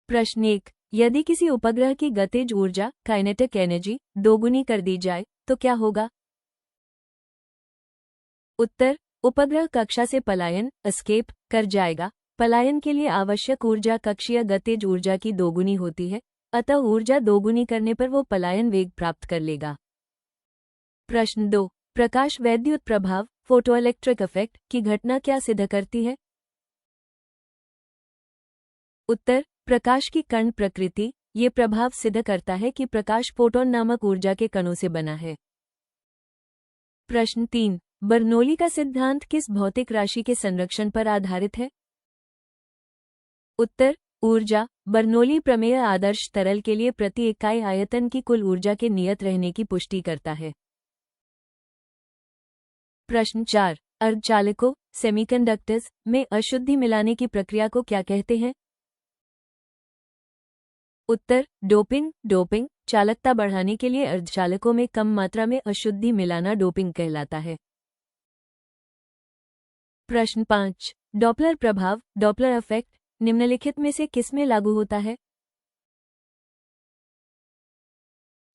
प्रश्न 1, यदि किसी उपग्रह की गतिज ऊर्जा काइनेटिक एनर्जी दोगुनी कर दी जाए तो क्या होगा? उत्तर, उपग्रह कक्षा से पलायन एस्केप कर जाएगा। पलायन के लिए आवश्यक ऊर्जा कक्षीय गतिज ऊर्जा की दोगुनी होती है, अतः ऊर्जा दोगुनी करने पर वो पलायन वेग प्राप्त कर लेगा। प्रश्न 2, प्रकाश वैद्युत प्रभाव फोटोइलेक्ट्रिक इफेक्ट की घटना क्या सिद्ध करती है? उत्तर, प्रकाश की कण प्रकृति ये प्रभाव सिद्ध करता है कि प्रकाश फोटोन नामक ऊर्जा के कणों से बना है। प्रश्न 3, बर्नौली का सिद्धांत किस भौतिक राशि के संरक्षण पर आधारित है? उत्तर, ऊर्जा। बर्नौली प्रमेय आदर्श तरल के लिए प्रति इकाई आयतन की कुल ऊर्जा के नियत रहने की पुष्टि करता है। प्रश्न 4, अर्धचालकों सेमीकंडक्टर्स में अशुद्धि मिलाने की प्रक्रिया को क्या कहते हैं? उत्तर, डोपिंग। डोपिंग चालकता बढ़ाने के लिए अर्धचालकों में कम मात्रा में अशुद्धि मिलाना डोपिंग कहलाता है। प्रश्न 5, डॉपलर प्रभाव डॉपलर इफेक्ट निम्नलिखित में से किसमें लागू होता है?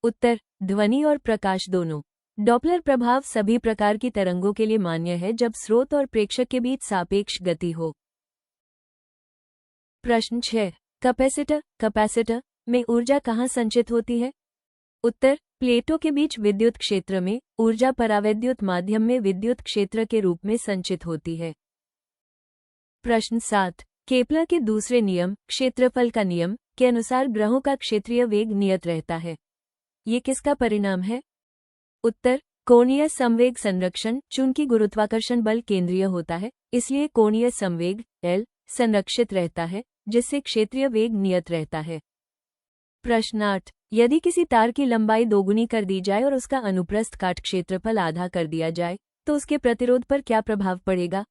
उत्तर, ध्वनि और प्रकाश दोनों। डॉपलर प्रभाव सभी प्रकार की तरंगों के लिए मान्य है जब स्रोत और प्रेक्षक के बीच सापेक्ष गति हो। प्रश्न 6, कैपेसिटर में ऊर्जा कहाँ संचित होती है? उत्तर, प्लेटों के बीच विद्युत क्षेत्र में ऊर्जा परावैद्युत माध्यम में विद्युत क्षेत्र के रूप में संचित होती है। प्रश्न 7, केपलर के दूसरे नियम क्षेत्रफल का नियम के अनुसार ग्रहों का क्षेत्रीय वेग नियत रहता है। ये किसका परिणाम है? उत्तर, कोणीय संवेग संरक्षण। चूंकि गुरुत्वाकर्षण बल केंद्रीय होता है, इसलिए कोणीय संवेग L संरक्षित रहता है, जिससे क्षेत्रीय वेग नियत रहता है। प्रश्न 8, यदि किसी तार की लंबाई दोगुनी कर दी जाए और उसका अनुप्रस्थ काट क्षेत्रफल आधा कर दिया जाए तो उसके प्रतिरोध पर क्या प्रभाव पड़ेगा?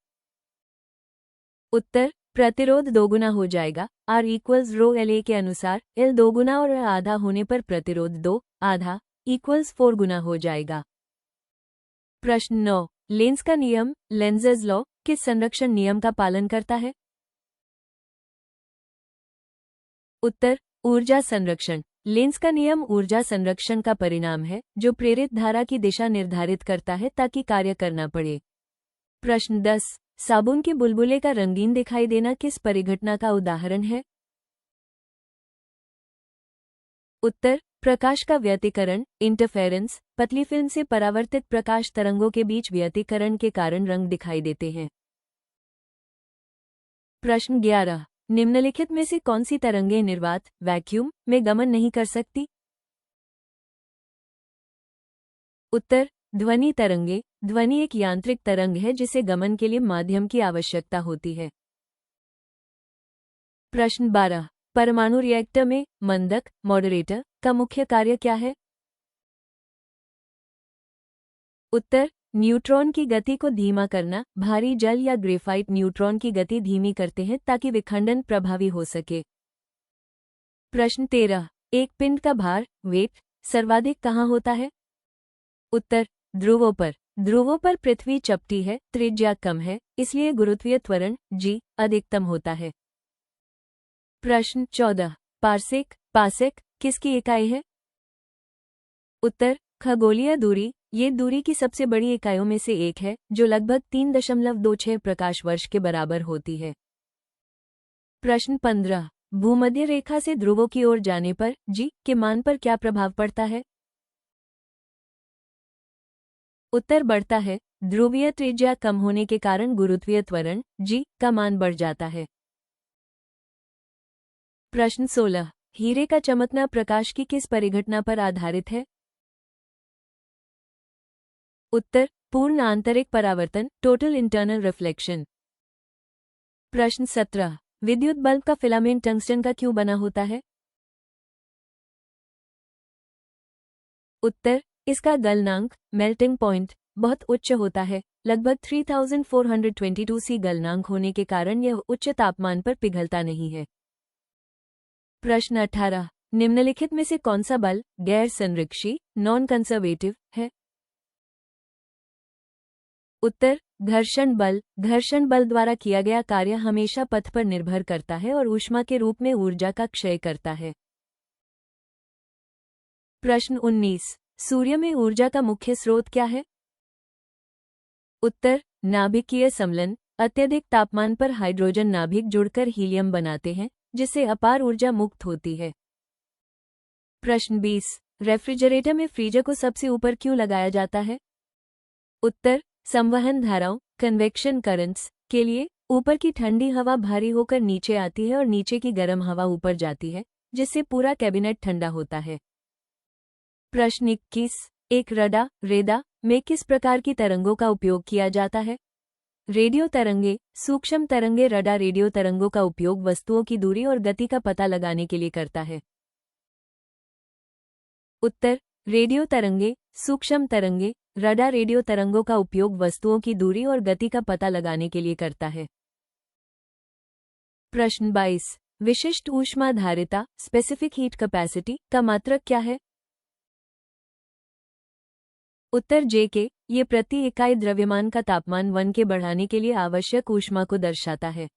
उत्तर, प्रतिरोध दोगुना हो जाएगा। R इक्वल्स रो LA के अनुसार L दोगुना और आधा होने पर प्रतिरोध 2 आधा इक्वल्स 4 गुना हो जाएगा। प्रश्न 9, लेंस का नियम लेंजेज लॉ किस संरक्षण नियम का पालन करता है? उत्तर, ऊर्जा संरक्षण। लेंस का नियम ऊर्जा संरक्षण का परिणाम है जो प्रेरित धारा की दिशा निर्धारित करता है ताकि कार्य करना पड़े। प्रश्न 10, साबुन के बुलबुले का रंगीन दिखाई देना किस परिघटना का उदाहरण है? उत्तर, प्रकाश का व्यतिकरण इंटरफेरेंस। पतली फिल्म से परावर्तित प्रकाश तरंगों के बीच व्यतिकरण के कारण रंग दिखाई देते हैं। प्रश्न 11, निम्नलिखित में से कौन सी तरंगें निर्वात वैक्यूम में गमन नहीं कर सकती? उत्तर, ध्वनि तरंगे। ध्वनि एक यांत्रिक तरंग है जिसे गमन के लिए माध्यम की आवश्यकता होती है। प्रश्न 12, परमाणु रिएक्टर में मंदक मॉडरेटर का मुख्य कार्य क्या है? उत्तर, न्यूट्रॉन की गति को धीमा करना। भारी जल या ग्रेफाइट न्यूट्रॉन की गति धीमी करते हैं ताकि विखंडन प्रभावी हो सके। प्रश्न 13, एक पिंड का भार वेट सर्वाधिक कहाँ होता है? उत्तर, ध्रुवों पर। ध्रुवों पर पृथ्वी चपटी है, त्रिज्या कम है, इसलिए गुरुत्वीय त्वरण g अधिकतम होता है। प्रश्न 14, पार्सेक किसकी इकाई है? उत्तर, खगोलीय दूरी। ये दूरी की सबसे बड़ी इकाइयों में से एक है जो लगभग 3.26 प्रकाश वर्ष के बराबर होती है। प्रश्न 15, भूमध्य रेखा से ध्रुवों की ओर जाने पर g के मान पर क्या प्रभाव पड़ता है? उत्तर, बढ़ता है। ध्रुवीय त्रिज्या कम होने के कारण गुरुत्वीय त्वरण g का मान बढ़ जाता है। प्रश्न 16, हीरे का चमकना प्रकाश की किस परिघटना पर आधारित है? उत्तर, पूर्ण आंतरिक परावर्तन टोटल इंटरनल रिफ्लेक्शन। प्रश्न 17, विद्युत बल्ब का फिलामेंट टंगस्टन का क्यों बना होता है? उत्तर, इसका गलनांक मेल्टिंग पॉइंट बहुत उच्च होता है। लगभग 3422 C गलनांक होने के कारण यह उच्च तापमान पर पिघलता नहीं है। प्रश्न 18, निम्नलिखित में से कौन सा बल गैर संरक्षी नॉन कंजर्वेटिव है? उत्तर घर्षण बल द्वारा किया गया कार्य हमेशा पथ पर निर्भर करता है और ऊष्मा के रूप में ऊर्जा का क्षय करता है। प्रश्न 19। सूर्य में ऊर्जा का मुख्य स्रोत क्या है? उत्तर नाभिकीय समलन। अत्यधिक तापमान पर हाइड्रोजन नाभिक जुड़कर हीलियम बनाते हैं, जिससे अपार ऊर्जा मुक्त होती है। प्रश्न 20। रेफ्रिजरेटर में फ्रीजर को सबसे ऊपर क्यों लगाया जाता है? उत्तर संवहन धाराओं कन्वेक्शन करंट्स के लिए। ऊपर की ठंडी हवा भारी होकर नीचे आती है और नीचे की गर्म हवा ऊपर जाती है, जिससे पूरा कैबिनेट ठंडा होता है। प्रश्न 21। एक रेडा में किस प्रकार की तरंगों का उपयोग किया जाता है? रेडियो तरंगे, सूक्ष्म तरंगे। रडार रेडियो तरंगों का उपयोग वस्तुओं की दूरी और गति का पता लगाने के लिए करता है। उत्तर रेडियो तरंगे, सूक्ष्म तरंगे। रडार रेडियो तरंगों का उपयोग वस्तुओं की दूरी और गति का पता लगाने के लिए करता है। प्रश्न 22। विशिष्ट ऊष्माधारिता स्पेसिफिक हीट कैपेसिटी का मात्रक क्या है? उत्तर J-K। ये प्रति इकाई द्रव्यमान का तापमान 1 के बढ़ाने के लिए आवश्यक ऊष्मा को दर्शाता है।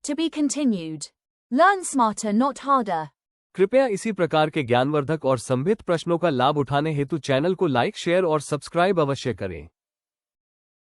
To be continued. Learn smarter, not harder. कृपया इसी प्रकार के ज्ञानवर्धक और संभित प्रश्नों का लाभ उठाने हेतु चैनल को लाइक, शेयर और सब्सक्राइब अवश्य करें।